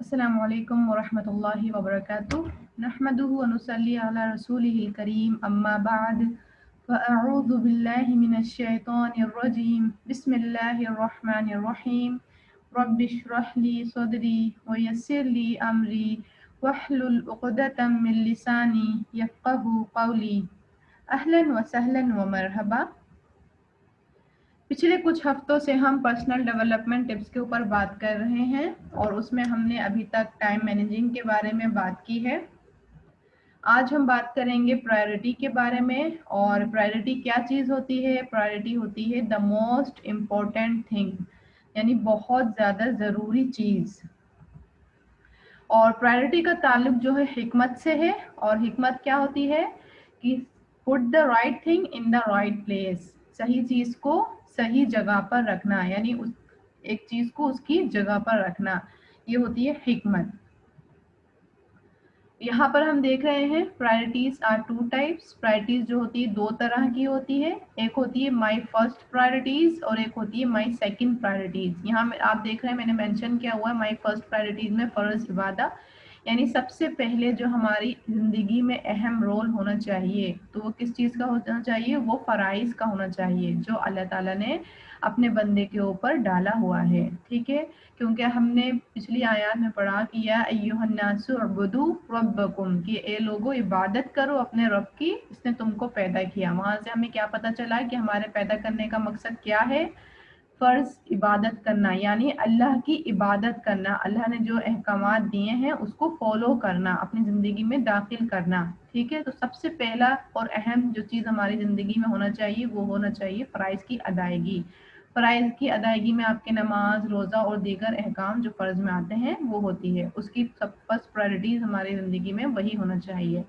السلام علیکم ورحمۃ اللہ وبرکاتہ نحمدہ ونصلی علی رسولہ الکریم اما بعد فاعوذ باللہ من الشیطان الرجیم بسم اللہ الرحمن الرحیم رب اشرح لی صدری ویسر لی امری واحلل عقدۃ من لسانی یفقہوا قولی اہلا وسہلا ومرحبا۔ پچھلے کچھ ہفتوں سے ہم پرسنل ڈیولپمنٹ ٹپس کے اوپر بات کر رہے ہیں اور اس میں ہم نے ابھی تک ٹائم مینیجنگ کے بارے میں بات کی ہے۔ آج ہم بات کریں گے پرائرٹی کے بارے میں، اور پرائرٹی کیا چیز ہوتی ہے؟ پرائرٹی ہوتی ہے دا موسٹ امپورٹنٹ تھنگ، یعنی بہت زیادہ ضروری چیز۔ اور پرائرٹی کا تعلق جو ہے حکمت سے ہے، اور حکمت کیا ہوتی ہے کہ put the right thing in the right place، صحیح چیز کو صحیح جگہ پر رکھنا، یعنی ایک چیز کو اس کی جگہ پر رکھنا، یہ ہوتی ہے حکمت۔ یہاں پر ہم دیکھ رہے ہیں priorities are two types. Priorities جو ہوتی ہے دو طرح کی ہوتی ہے، ایک ہوتی ہے مائی فرسٹ پرائرٹیز اور ایک ہوتی ہے مائی سیکنڈ پرائرٹیز۔ یہاں آپ دیکھ رہے ہیں میں نے مینشن کیا ہوا ہے مائی فرسٹ پرائرٹیز میں فرض عبادہ، یعنی سب سے پہلے جو ہماری زندگی میں اہم رول ہونا چاہیے تو وہ کس چیز کا ہونا چاہیے؟ وہ فرائض کا ہونا چاہیے جو اللہ تعالیٰ نے اپنے بندے کے اوپر ڈالا ہوا ہے، ٹھیک ہے؟ کیونکہ ہم نے پچھلی آیات میں پڑھا کہ یا ایھا الناس اعبدوا ربکم، کہ اے لوگو عبادت کرو اپنے رب کی، اس نے تم کو پیدا کیا۔ وہاں سے ہمیں کیا پتہ چلا کہ ہمارے پیدا کرنے کا مقصد کیا ہے؟ فرض عبادت کرنا، یعنی اللہ کی عبادت کرنا، اللہ نے جو احکامات دیے ہیں اس کو فالو کرنا، اپنی زندگی میں داخل کرنا، ٹھیک ہے؟ تو سب سے پہلا اور اہم جو چیز ہماری زندگی میں ہونا چاہیے وہ ہونا چاہیے فرائض کی ادائیگی۔ فرائض کی ادائیگی میں آپ کے نماز، روزہ اور دیگر احکام جو فرض میں آتے ہیں وہ ہوتی ہے، اس کی سب فرسٹ پرائرٹیز ہماری زندگی میں وہی ہونا چاہیے۔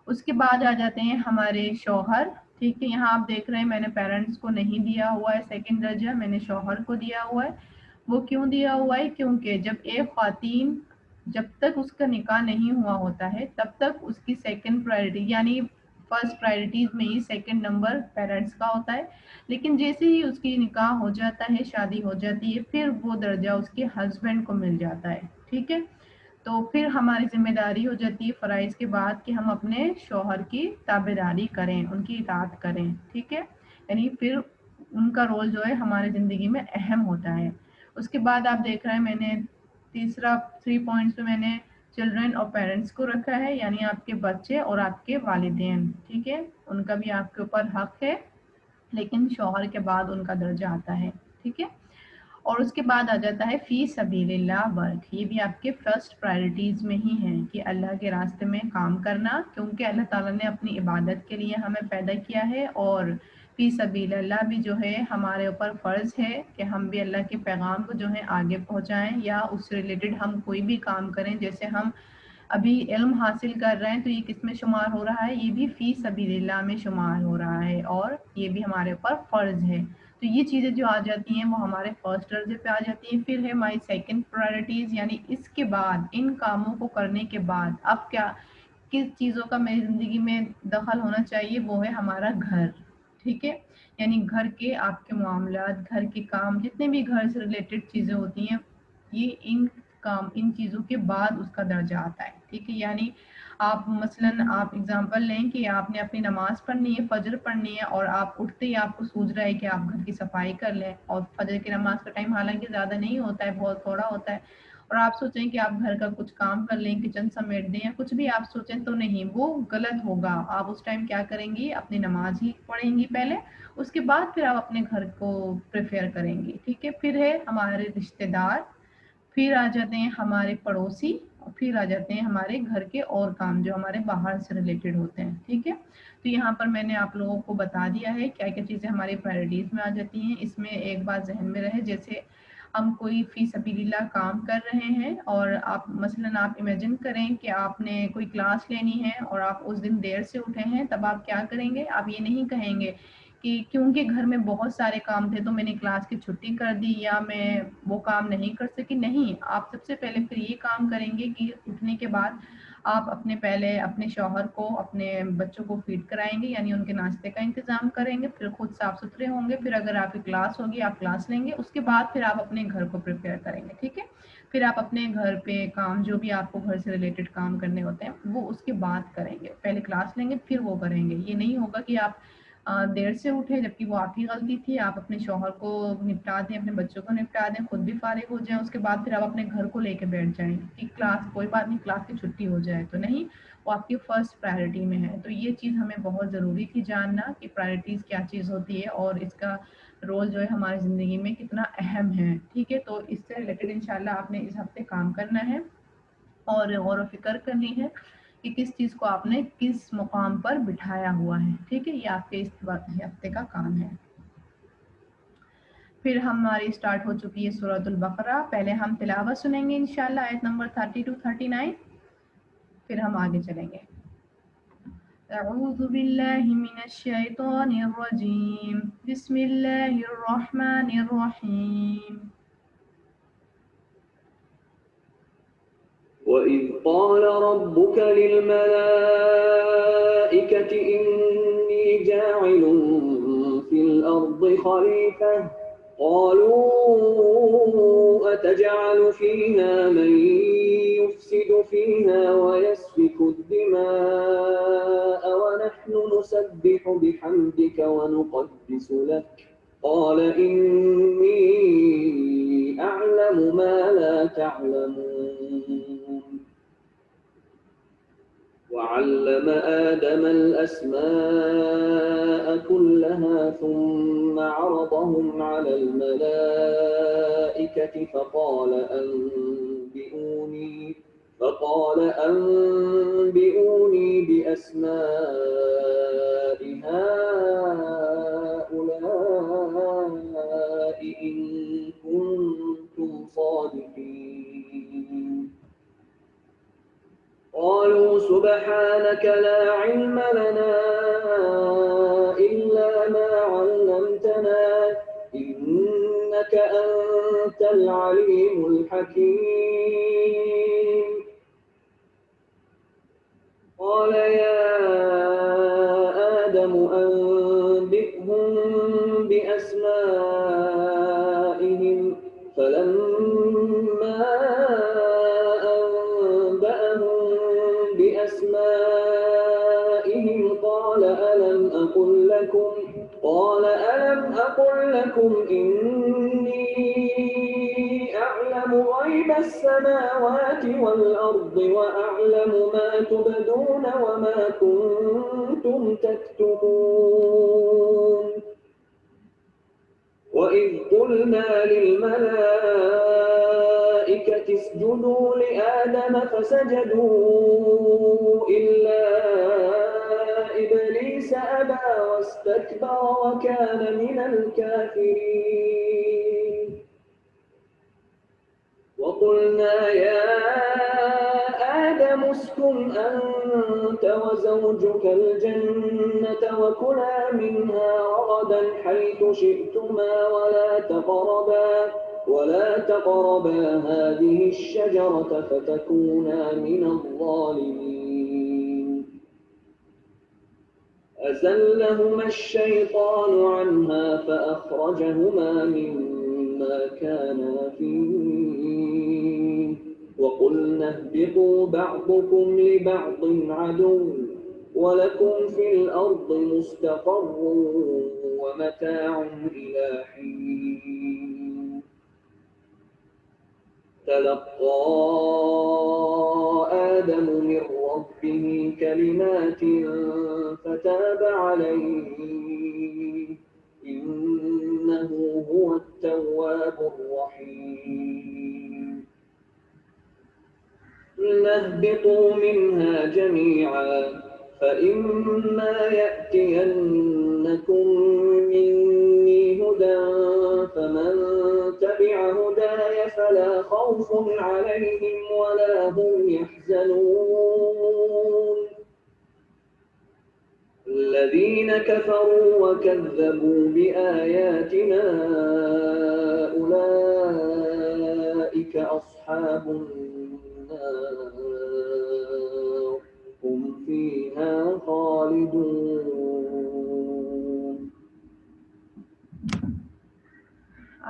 اس کے بعد آ جاتے ہیں ہمارے شوہر، ٹھیک ہے؟ یہاں آپ دیکھ رہے ہیں میں نے پیرنٹس کو نہیں دیا ہوا ہے سیکنڈ درجہ، میں نے شوہر کو دیا ہوا ہے۔ وہ کیوں دیا ہوا ہے؟ کیونکہ جب ایک خواتین جب تک اس کا نکاح نہیں ہوا ہوتا ہے تب تک اس کی سیکنڈ پرائرٹی، یعنی فرسٹ پرائرٹیز میں ہی سیکنڈ نمبر پیرنٹس کا ہوتا ہے، لیکن جیسے ہی اس کی نکاح ہو جاتا ہے، شادی ہو جاتی ہے، پھر وہ درجہ اس کے ہسبینڈ کو مل جاتا ہے، ٹھیک ہے؟ تو پھر ہماری ذمہ داری ہو جاتی ہے فرائض کے بعد کہ ہم اپنے شوہر کی تابعداری کریں، ان کی اطاعت کریں، ٹھیک ہے؟ یعنی پھر ان کا رول جو ہے ہماری زندگی میں اہم ہوتا ہے۔ اس کے بعد آپ دیکھ رہے ہیں میں نے تیسرا 3 پوائنٹس میں نے چلڈرن اور پیرنٹس کو رکھا ہے، یعنی آپ کے بچے اور آپ کے والدین، ٹھیک ہے؟ ان کا بھی آپ کے اوپر حق ہے، لیکن شوہر کے بعد ان کا درجہ آتا ہے، ٹھیک ہے؟ اور اس کے بعد آ جاتا ہے فی سبیل اللہ ورک، یہ بھی آپ کے فرسٹ پرائرٹیز میں ہی ہیں کہ اللہ کے راستے میں کام کرنا، کیونکہ اللہ تعالیٰ نے اپنی عبادت کے لیے ہمیں پیدا کیا ہے، اور فی سبیل اللہ بھی جو ہے ہمارے اوپر فرض ہے کہ ہم بھی اللہ کے پیغام کو جو ہے آگے پہنچائیں، یا اس سے ریلیٹڈ ہم کوئی بھی کام کریں۔ جیسے ہم ابھی علم حاصل کر رہے ہیں تو یہ کس میں شمار ہو رہا ہے؟ یہ بھی فی سبیل اللہ میں شمار ہو رہا ہے، اور یہ بھی ہمارے اوپر فرض ہے۔ تو یہ چیزیں جو آ جاتی ہیں وہ ہمارے فرسٹ درجے پہ آ جاتی ہیں۔ پھر ہے مائی سیکنڈ پرائرٹیز، یعنی اس کے بعد ان کاموں کو کرنے کے بعد اب کیا کس چیزوں کا میری زندگی میں دخل ہونا چاہیے؟ وہ ہے ہمارا گھر، ٹھیک ہے؟ یعنی گھر کے آپ کے معاملات، گھر کے کام، جتنے بھی گھر سے ریلیٹڈ چیزیں ہوتی ہیں، یہ ان چیزوں کے بعد اس کا درجہ آتا ہے، ٹھیک ہے؟ یعنی آپ مثلاً آپ اگزامپل لیں کہ آپ نے اپنی نماز پڑھنی ہے، فجر پڑھنی ہے، اور آپ اٹھتے ہی آپ کو سوچ رہا ہے کہ آپ گھر کی صفائی کر لیں، اور فجر کی نماز کا ٹائم حالانکہ زیادہ نہیں ہوتا ہے، بہت تھوڑا ہوتا ہے، اور آپ سوچیں کہ آپ گھر کا کچھ کام کر لیں، کچن سمیٹ دیں یا کچھ بھی آپ سوچیں، تو نہیں، وہ غلط ہوگا۔ آپ اس ٹائم کیا کریں گی؟ اپنی نماز ہی پڑھیں گی پہلے، اس کے بعد پھر آپ اپنے گھر کو پریفیئر کریں گی، ٹھیک ہے؟ پھر ہے ہمارے رشتہ دار، پھر آ جاتے ہیں ہمارے پڑوسی، اور پھر آ جاتے ہیں ہمارے گھر کے اور کام جو ہمارے باہر سے ریلیٹڈ ہوتے ہیں، ٹھیک ہے؟ تو یہاں پر میں نے آپ لوگوں کو بتا دیا ہے کیا کیا چیزیں ہماری پرائرٹیز میں آ جاتی ہیں۔ اس میں ایک بات ذہن میں رہے، جیسے ہم کوئی فی سبیل اللہ کام کر رہے ہیں، اور آپ مثلاً آپ امیجن کریں کہ آپ نے کوئی کلاس لینی ہے اور آپ اس دن دیر سے اٹھے ہیں، تب آپ کیا کریں گے؟ آپ یہ نہیں کہیں گے کہ کیونکہ گھر میں بہت سارے کام تھے تو میں نے کلاس کی چھٹی کر دی، یا میں وہ کام نہیں کر سکی۔ نہیں، آپ سب سے پہلے پھر یہ کام کریں گے کہ اٹھنے کے بعد آپ اپنے پہلے اپنے شوہر کو اپنے بچوں کو فیڈ کرائیں گے، یعنی ان کے ناشتے کا انتظام کریں گے، پھر خود صاف ستھرے ہوں گے، پھر اگر آپ کی کلاس ہوگی آپ کلاس لیں گے، اس کے بعد پھر آپ اپنے گھر کو پریپیئر کریں گے، ٹھیک ہے؟ پھر آپ اپنے گھر پہ کام جو بھی آپ کو گھر سے ریلیٹڈ کام کرنے ہوتے ہیں وہ اس کے بعد کریں گے، پہلے کلاس لیں گے پھر وہ کریں گے۔ یہ نہیں ہوگا کہ آپ دیر سے اٹھے جبکہ وہ آپ کی غلطی تھی، آپ اپنے شوہر کو نپٹا دیں، اپنے بچوں کو نپٹا دیں، خود بھی فارغ ہو جائیں، اس کے بعد پھر آپ اپنے گھر کو لے کے بیٹھ جائیں کہ کلاس کوئی بات نہیں، کلاس کی چھٹی ہو جائے، تو نہیں، وہ آپ کی فرسٹ پرائرٹی میں ہے۔ تو یہ چیز ہمیں بہت ضروری تھی جاننا کہ پرائرٹیز کیا چیز ہوتی ہے اور اس کا رول جو ہے ہماری زندگی میں کتنا اہم ہے، ٹھیک ہے؟ تو اس سے ریلیٹڈ انشاءاللہ آپ نے اس ہفتے کام کرنا ہے اور غور و فکر کرنی ہے کہ کس چیز کو آپ نے کس مقام پر بٹھایا ہوا ہے، ٹھیک ہے؟ یہ آپ کے اس ہفتے کا کام ہے۔ پھر ہماری سٹارٹ ہو چکی ہے سورۃ البقرہ، پہلے ہم تلاوت سنیں گے انشاءاللہ آیت نمبر 30 to 39، پھر ہم آگے چلیں گے۔ اعوذ باللہ من الشیطان الرجیم، بسم اللہ الرحمن الرحیم۔ وَإِذْ قَالَ رَبُّكَ لِلْمَلَائِكَةِ إِنِّي جَاعِلٌ فِي الْأَرْضِ خَلِيفَةً قَالُوا أَتَجْعَلُ فِيهَا مَن يُفْسِدُ فِيهَا وَيَسْفِكُ الدِّمَاءَ وَنَحْنُ نُسَبِّحُ بِحَمْدِكَ وَنُقَدِّسُ لَكَ قَالَ إِنِّي أَعْلَمُ مَا لَا تَعْلَمُونَ وَعَلَّمَ آدَمَ الْأَسْمَاءَ كُلَّهَا ثُمَّ عَرَضَهُمْ عَلَى الْمَلَائِكَةِ فَقَالَ أَنبِئُونِي بِأَسْمَاءِ هَؤُلَاءِ إِن كُنتُمْ صَادِقِينَ قالوا سبحانك لا علم لنا إلا ما علمتنا إنك أنت العليم الحكيم قال يا آدم أنبئهم بأسمائهم فلما أنبأهم بأسمائهم قال ألم أقل لكم إني أعلم غيب السماوات والأرض وأعلم ما تبدون وما كنتم تكتمون وإذ قلنا للملائكة اسجدوا لآدم فسجدوا إلا إبليس أبى واستكبر وكان من الكافرين وقلنا يا آدم اسكن أنت وزوجك الجنة وكلا منها رغدا حيث شئتما ولا تقربا هذه الشجرة فتكونا من الظالمين أزلهما الشيطان عنها فأخرجهما مما كانا فيه وقلنا اهبطوا بعضكم لبعض عدو ولكم في الأرض مستقر ومتاع إلى حين تلقى آدم من ربه كلمات فتاب عليه إنه هو التواب الرحيم اهبطوا منها جميعا فإما يأتينكم مني هدى فمن تبع هداي فلا خوف عليهم ولا هم يحزنون الذين كفروا وكذبوا بآياتنا أولئك أصحاب النار هم فيها خالدون.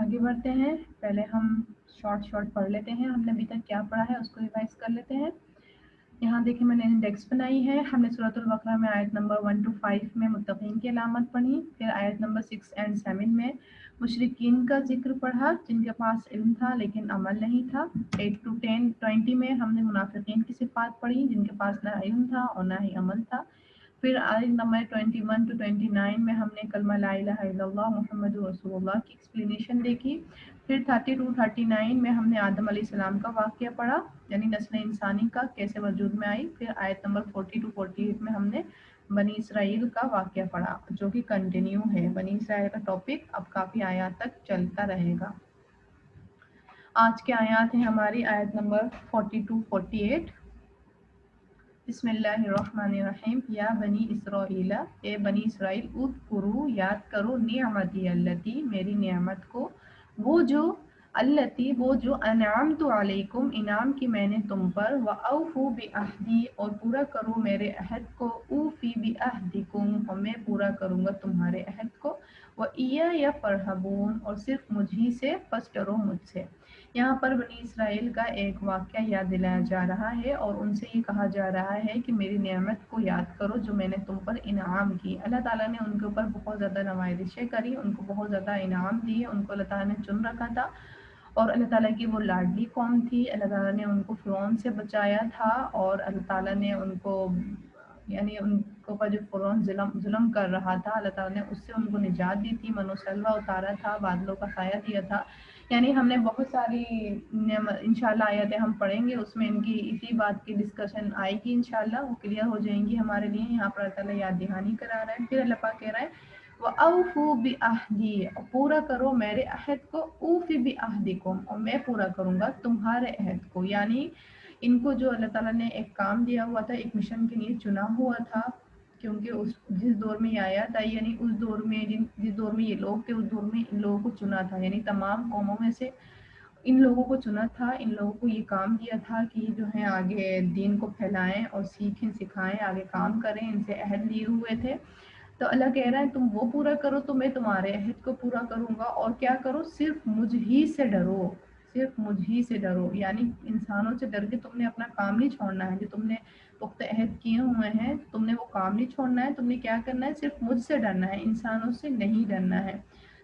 آگے بڑھتے ہیں. پہلے ہم شارٹ پڑھ لیتے ہیں. ہم نے ابھی تک کیا پڑھا ہے اس کو ریوائز کر لیتے ہیں. یہاں دیکھیں میں نے انڈیکس بنائی ہے. ہم نے سورۃ البقرہ میں آیت نمبر 1 to 5 میں متقین کی علامت پڑھی. پھر آیت نمبر 6 and 7 میں مشرکین کا ذکر پڑھا جن کے پاس علم تھا لیکن عمل نہیں تھا. 8 to 20 میں ہم نے منافقین کی صفات پڑھی جن کے پاس نہ علم تھا اور نہ ہی عمل تھا. پھر آیت نمبر 21 to 29 میں ہم نے کلمہ لا الہ الا اللہ محمد رسول اللہ کی ایکسپلینیشن دیکھی. پھر 30 to 39 میں ہم نے آدم علیہ السلام کا واقعہ پڑھا یعنی نسل انسانی کا کیسے وجود میں آئی. پھر آیت نمبر 40 to 48 میں ہم نے بنی اسرائیل کا واقعہ پڑھا جو کہ کنٹینیو ہے. بنی اسرائیل کا ٹاپک اب کافی آیات تک چلتا رہے گا. آج کے آیات ہیں ہماری آیت نمبر 40 to 48. بسم اللہ الرحمن الرحیم. یا بنی اسرائیل اے بنی اسرائیل اذکروا یاد کرو نعمتی اللتی میری نعمت کو وہ جو انعمت علیکم انعام کی میں نے تم پر واوفوا بعہدی اور پورا کرو میرے عہد کو اوفی بعہدکم اور میں پورا کروں گا تمہارے عہد کو وإیایا فرحبون اور صرف مجھ ہی سے پس ڈرو مجھ سے. یہاں پر بنی اسرائیل کا ایک واقعہ یاد دلایا جا رہا ہے اور ان سے یہ کہا جا رہا ہے کہ میری نعمت کو یاد کرو جو میں نے تم پر انعام کی. اللہ تعالیٰ نے ان کے اوپر بہت زیادہ نوازشیں کری, ان کو بہت زیادہ انعام دیے, ان کو اللہ تعالیٰ نے چن رکھا تھا اور اللہ تعالیٰ کی وہ لاڈلی قوم تھی. اللہ تعالیٰ نے ان کو فرعون سے بچایا تھا اور اللہ تعالیٰ نے ان کو یعنی ان کے اوپر جو فرعون ظلم کر رہا تھا اللہ تعالیٰ نے اس سے ان کو نجات دی تھی. من و سلوہ اتارا تھا, بادلوں کا سایہ دیا تھا. یعنی ہم نے بہت ساری انشاءاللہ آیتیں ہم پڑھیں گے, اس میں ان کی اسی بات کی ڈسکشن آئے گی انشاءاللہ, وہ کلیئر ہو جائیں گی ہمارے لیے. یہاں پر اللہ تعالیٰ یاد دہانی کرا رہا ہے. پھر اللہ پاک کہہ رہا ہے وَأَوْفُوا بِعَهْدِي پورا کرو میرے عہد کو اوفی بعہدکم اور میں پورا کروں گا تمہارے عہد کو. یعنی ان کو جو اللہ تعالیٰ نے ایک کام دیا ہوا تھا, ایک مشن کے لیے چنا ہوا تھا, کیونکہ جس دور میں یہ آیات آئی یعنی اس دور میں جس دور میں یہ لوگ تھے اس دور میں ان لوگوں کو چنا تھا. یعنی تمام قوموں میں سے ان لوگوں کو چنا تھا, ان لوگوں کو یہ کام دیا تھا کہ جو ہے آگے دین کو پھیلائیں اور سیکھیں سکھائیں, آگے کام کریں. ان سے عہد لیے ہوئے تھے. تو اللہ کہہ رہا ہے تم وہ پورا کرو تو میں تمہارے عہد کو پورا کروں گا. اور کیا کرو, صرف مجھ ہی سے ڈرو, صرف مجھ ہی سے ڈرو. یعنی انسانوں سے ڈر کے تم نے اپنا کام نہیں چھوڑنا ہے. جو تم نے پختہ عہد کیے ہوئے ہیں تم نے وہ کام نہیں چھوڑنا ہے. تم نے کیا کرنا ہے, صرف مجھ سے ڈرنا ہے, انسانوں سے نہیں ڈرنا ہے.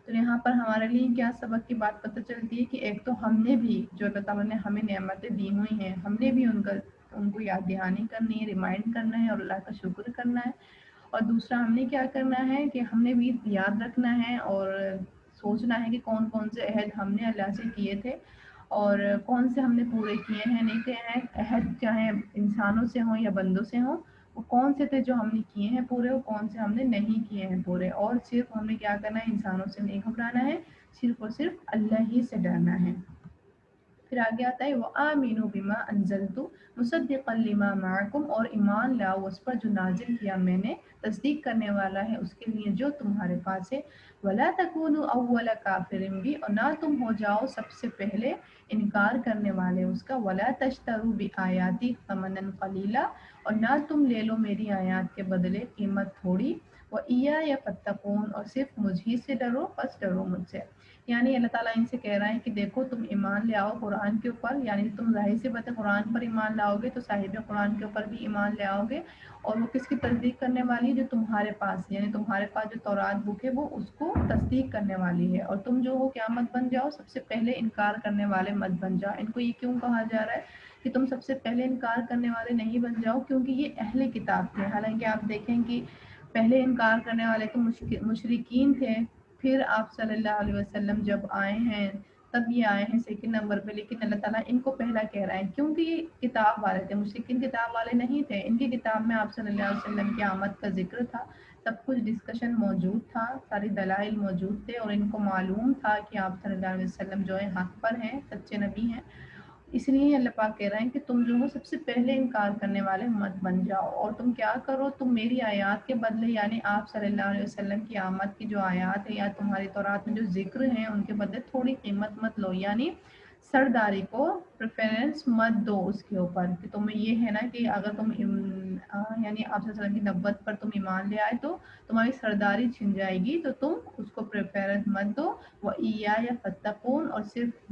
تو یہاں پر ہمارے لیے کیا سبق کی بات پتہ چلتی ہے کہ ایک تو ہم نے بھی جو اللہ تعالیٰ نے ہمیں نعمتیں دی ہوئی ہیں ہم نے بھی ان کو یاد دہانی کرنی ہے, ریمائنڈ کرنا ہے اور اللہ کا شکر کرنا ہے. اور دوسرا ہم نے کیا کرنا ہے کہ ہم نے بھی یاد رکھنا ہے اور سوچنا ہے کہ کون کون سے عہد ہم نے اللہ سے کیے تھے اور کون سے ہم نے پورے کیے ہیں نہیں کیے ہیں. عہد چاہے انسانوں سے ہوں یا بندوں سے ہوں, وہ کون سے تھے جو ہم نے کیے ہیں پورے, اور کون سے ہم نے نہیں کیے ہیں پورے. اور صرف ہم نے کیا کرنا ہے, انسانوں سے نہیں گھبرانا ہے, صرف اور صرف اللہ ہی سے ڈرنا ہے. پھر آگے آتا ہے وَآمِنُوا بِمَا أَنزَلْتُ مُصَدِّقًا لِمَا مَعَكُمْ اور ایمان لاؤ اس پر جو نازل کیا میں نے, تصدیق کرنے والا ہے اس کے لیے جو تمہارے پاس ہے. وَلَا تَكُونُوا أَوَّلَ كَافِرٍ بِهِ اور نہ تم ہو جاؤ سب سے پہلے انکار کرنے والے اس کا. وَلَا تَشْتَرُوا بِآيَاتِي ثَمَنًا قَلِيلًا اور نہ تم لے لو میری آیات کے بدلے قیمت تھوڑی. وَإِيَّايَ فَاتَّقُونِ اور صرف مجھ ہی سے ڈرو, بس ڈرو مجھ سے. یعنی اللہ تعالیٰ ان سے کہہ رہا ہے کہ دیکھو تم ایمان لے آؤ قرآن کے اوپر, یعنی تم ظاہر سی بات ہے قرآن پر ایمان لاؤ گے تو صاحب قرآن کے اوپر بھی ایمان لے آؤ گے. اور وہ کس کی تصدیق کرنے والی ہے, جو تمہارے پاس یعنی تمہارے پاس جو تورات بک ہے وہ اس کو تصدیق کرنے والی ہے. اور تم جو ہو کیا مت بن جاؤ, سب سے پہلے انکار کرنے والے مت بن جاؤ. ان کو یہ کیوں کہا جا رہا ہے کہ تم سب سے پہلے انکار کرنے والے نہیں بن جاؤ, کیونکہ یہ اہل کتاب تھے. حالانکہ آپ دیکھیں کہ پہلے انکار کرنے والے تو مشرکین تھے, پھر آپ صلی اللہ علیہ وسلم جب آئے ہیں تب یہ آئے ہیں سیکنڈ نمبر پہ. لیکن اللہ تعالیٰ ان کو پہلا کہہ رہا ہے کیونکہ یہ کتاب والے تھے, مشرکین کتاب والے نہیں تھے. ان کی کتاب میں آپ صلی اللہ علیہ وسلم کی آمد کا ذکر تھا, سب کچھ ڈسکشن موجود تھا, ساری دلائل موجود تھے اور ان کو معلوم تھا کہ آپ صلی اللہ علیہ وسلم جو ہے حق پر ہیں, سچے نبی ہیں. اس لیے اللہ پاک کہہ رہے ہیں کہ تم جو ہو سب سے پہلے انکار کرنے والے مت بن جاؤ. اور تم کیا کرو, تم میری آیات کے بدلے یعنی آپ صلی اللہ علیہ وسلم کی آمد کی جو آیات ہے یا تمہاری تورات میں جو ذکر ہیں ان کے بدلے تھوڑی قیمت مت لو. یعنی سرداری کو پریفرنس مت دو اس کے اوپر کہ تمہیں یہ ہے نا کہ اگر تم یعنی آپ صلی اللہ علیہ وسلم کی نبوت پر تم ایمان لے آئے تو تمہاری سرداری چھن جائے گی، تو تم اس کو پریفرنس مت دو. وَإِيَّايَ فَاتَّقُونَ، اور صرف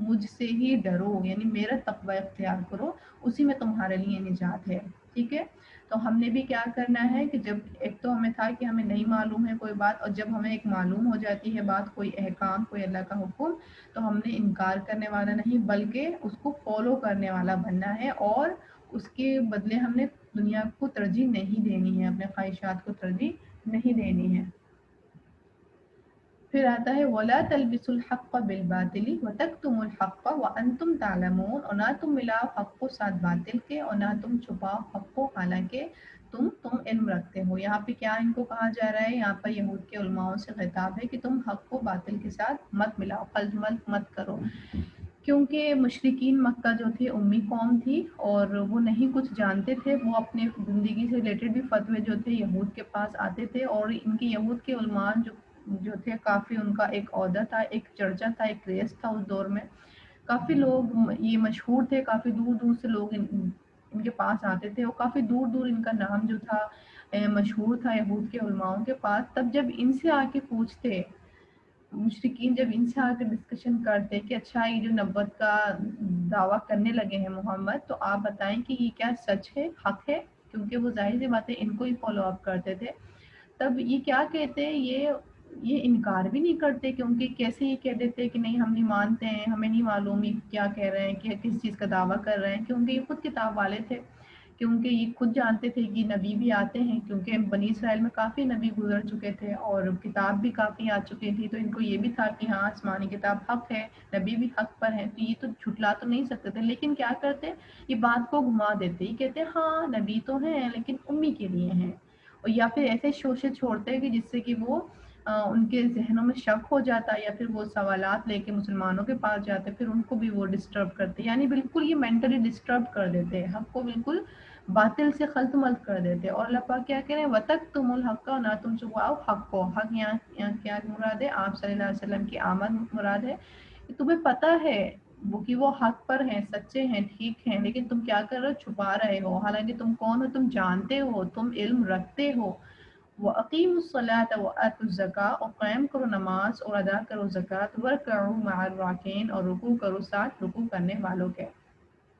مجھ سے ہی ڈرو، یعنی میرا تقوی اختیار کرو، اسی میں تمہارے لیے نجات ہے. ٹھیک ہے، تو ہم نے بھی کیا کرنا ہے کہ جب ایک تو ہمیں تھا کہ ہمیں نہیں معلوم ہے کوئی بات، اور جب ہمیں ایک معلوم ہو جاتی ہے بات، کوئی احکام، کوئی اللہ کا حکم، تو ہم نے انکار کرنے والا نہیں بلکہ اس کو فالو کرنے والا بننا ہے، اور اس کے بدلے ہم نے دنیا کو ترجیح نہیں دینی ہے، اپنے خواہشات کو ترجیح نہیں دینی ہے. پھر آتا ہے وَلَا تَلْبِسُوا الْحَقَّ بِالْبَاطِلِ وَتَكْتُمُوا الْحَقَّ وَأَنْتُمْ تَعْلَمُونَ، اور نہ تم ملاؤ حق کو ساتھ باطل کے، اور نہ تم چھپاؤ حق کو حالانکہ تم علم رکھتے ہو. یہاں پہ کیا ان کو کہا جا رہا ہے؟ یہاں پر یہود کے علماؤں سے خطاب ہے کہ تم حق کو باطل کے ساتھ مت ملاؤ، خلط مت کرو، کیونکہ مشرکین مکہ جو تھے امی قوم تھی اور وہ نہیں کچھ جانتے تھے. وہ اپنے زندگی سے ریلیٹڈ بھی فتوے جو تھے یہود کے پاس آتے تھے، اور ان کے یہود کے علماء جو تھے کافی ان کا ایک عہدہ تھا، ایک چرچا تھا، ایک کریز تھا اس دور میں. کافی لوگ یہ مشہور تھے، کافی دور دور سے لوگ ان کے پاس آتے تھے، اور کافی دور دور ان کا نام جو تھا مشہور تھا یہود کے علماؤں کے پاس. تب جب ان سے آ کے پوچھتے مشرکین، جب ان سے آ کے ڈسکشن کرتے کہ اچھا یہ جو نبوت کا دعویٰ کرنے لگے ہیں محمد، تو آپ بتائیں کہ یہ کیا سچ ہے، حق ہے، کیونکہ وہ ظاہر سی باتیں ان کو ہی فالو اپ کرتے تھے. تب یہ کیا کہتے ہیں، یہ انکار بھی نہیں کرتے، کیونکہ کیسے یہ کہہ دیتے کہ نہیں ہم نہیں مانتے ہیں، ہمیں نہیں معلوم یہ کیا کہہ رہے ہیں، کہ کس چیز کا دعویٰ کر رہے ہیں، کیونکہ یہ خود کتاب والے تھے، کیونکہ یہ خود جانتے تھے کہ نبی بھی آتے ہیں، کیونکہ بنی اسرائیل میں کافی نبی گزر چکے تھے اور کتاب بھی کافی آ چکی تھی. تو ان کو یہ بھی تھا کہ ہاں آسمانی کتاب حق ہے، نبی بھی حق پر ہے، تو یہ تو جھٹلا تو نہیں سکتے تھے. لیکن کیا کرتے، یہ بات کو گھما دیتے، یہ کہتے ہاں نبی تو ہیں لیکن امی کے لیے ہیں، اور یا پھر ایسے شوشے چھوڑتے کہ جس سے کہ وہ ان کے ذہنوں میں شک ہو جاتا، یا پھر وہ سوالات لے کے مسلمانوں کے پاس جاتے، پھر ان کو بھی وہ ڈسٹرب کرتے، یعنی بالکل یہ مینٹلی ڈسٹرب کر دیتے، حق کو بالکل باطل سے خلط ملط کر دیتے. اور اللہ پاک کیا کہہ رہے ہیں، وَتَكْتُمُوا الْحَقَّ، نہ تم چھپاؤ حق کو. حق یہاں کیا مراد ہے؟ آپ صلی اللہ علیہ وسلم کی آمد مراد ہے. کہ تمہیں پتہ ہے وہ حق پر ہیں، سچے ہیں، ٹھیک ہیں، لیکن تم کیا کر رہے ہو؟ چھپا رہے ہو، حالانکہ تم کون ہو؟ تم جانتے ہو، تم علم رکھتے ہو. وَأَقِيمُوا الصَّلَاةَ وَآتُوا الزَّكَاةَ، اور قائم کرو نماز اور ادا کرو زکوٰۃ. وَارْكَعُوا مَعَ الرَّاكِعِينَ، اور رکوع کرو ساتھ رکوع کرنے والوں کے.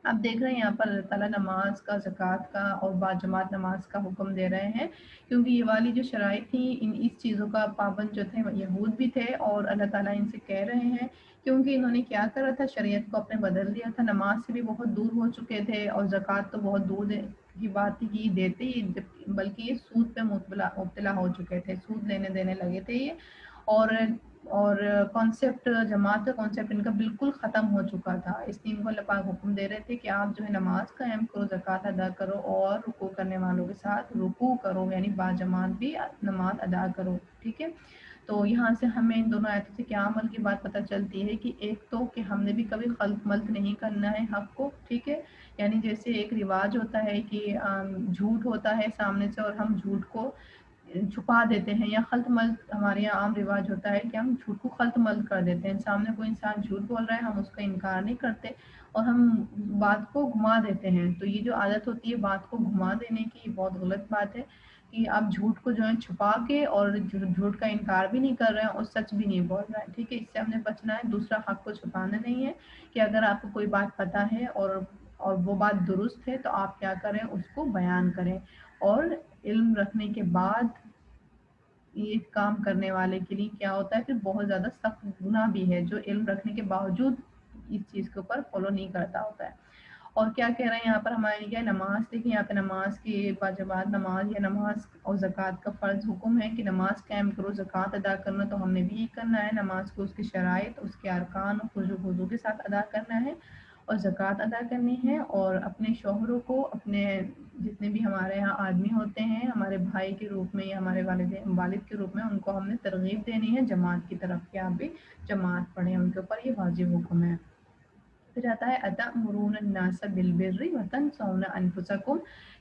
آپ دیکھ رہے ہیں یہاں پر اللہ تعالیٰ نماز کا، زکوٰۃ کا اور باجماعت نماز کا حکم دے رہے ہیں، کیونکہ یہ والی جو شرائط تھیں اس چیزوں کا پابند جو تھے یہود بھی تھے، اور اللہ تعالیٰ ان سے کہہ رہے ہیں کیونکہ انہوں نے کیا کرا تھا، شریعت کو اپنے بدل دیا تھا، نماز سے بھی بہت دور ہو چکے تھے، اور زکوٰۃ تو بہت دور کی بات تھی کہ دیتے ہی، بلکہ یہ سود پہ مبتلا ہو چکے تھے، سود لینے دینے لگے تھے یہ. اور کانسیپٹ جماعت کا کانسیپٹ ان کا بالکل ختم ہو چکا تھا. اس لیے ان کو اللہ پاک حکم دے رہے تھے کہ آپ جو ہے نماز قائم کرو، زکوٰۃ ادا کرو، اور رکوع کرنے والوں کے ساتھ رکوع کرو، یعنی باجماعت بھی نماز ادا کرو. ٹھیک ہے، تو یہاں سے ہمیں ان دونوں آیتوں سے کیا عمل کی بات پتہ چلتی ہے کہ ایک تو کہ ہم نے بھی کبھی خلط ملط نہیں کرنا ہے حق کو. ٹھیک ہے، یعنی جیسے ایک رواج ہوتا ہے کہ جھوٹ ہوتا ہے سامنے سے اور ہم جھوٹ کو چھپا دیتے ہیں، یا خلط ملط ہمارے یہاں عام رواج ہوتا ہے کہ ہم جھوٹ کو خلط ملط کر دیتے ہیں. سامنے کوئی انسان جھوٹ بول رہا ہے، ہم اس کا انکار نہیں کرتے اور ہم بات کو گھما دیتے ہیں. تو یہ جو عادت ہوتی ہے بات کو گھما دینے کی، یہ بہت غلط بات ہے کہ آپ جھوٹ کو جو ہے چھپا کے اور جھوٹ کا انکار بھی نہیں کر رہے ہیں اور سچ بھی نہیں بول رہے ہیں. ٹھیک ہے، اس سے ہم نے بچنا ہے. دوسرا، حق کو چھپانا نہیں ہے، کہ اگر آپ کو کوئی بات پتہ ہے اور وہ بات درست ہے تو آپ کیا کریں، اس کو بیان کریں. اور علم رکھنے کے بعد یہ کام کرنے والے کے لیے کیا ہوتا ہے، پھر بہت زیادہ سخت گناہ بھی ہے جو علم رکھنے کے باوجود اس چیز کے اوپر فالو نہیں کرتا ہوتا ہے. اور کیا کہہ رہے ہیں یہاں پر ہمارے لیے نماز، دیکھیں یہاں پہ نماز کی باجماعت نماز یا نماز اور زکوٰۃ کا فرض حکم ہے کہ نماز قائم کرو، زکوٰۃ ادا کرنا تو ہم نے بھی کرنا ہے. نماز کو اس کی شرائط، اس کے ارکان اور خضوع کے ساتھ ادا کرنا ہے، اور زکوٰۃ ادا کرنی ہے. اور اپنے شوہروں کو، اپنے جتنے بھی ہمارے یہاں آدمی ہوتے ہیں ہمارے بھائی کے روپ میں یا ہمارے والد کے روپ میں، ان کو ہم نے ترغیب دینی ہے جماعت کی طرف کہ آپ بھی جماعت پڑھیں، ان کے اوپر یہ واجب حکم ہے. پھر آتا ہے أَتَأْمُرُونَ النَّاسَ بِالْبِرِّ وَتَنْسَوْنَ أَنفُسَكُمْ،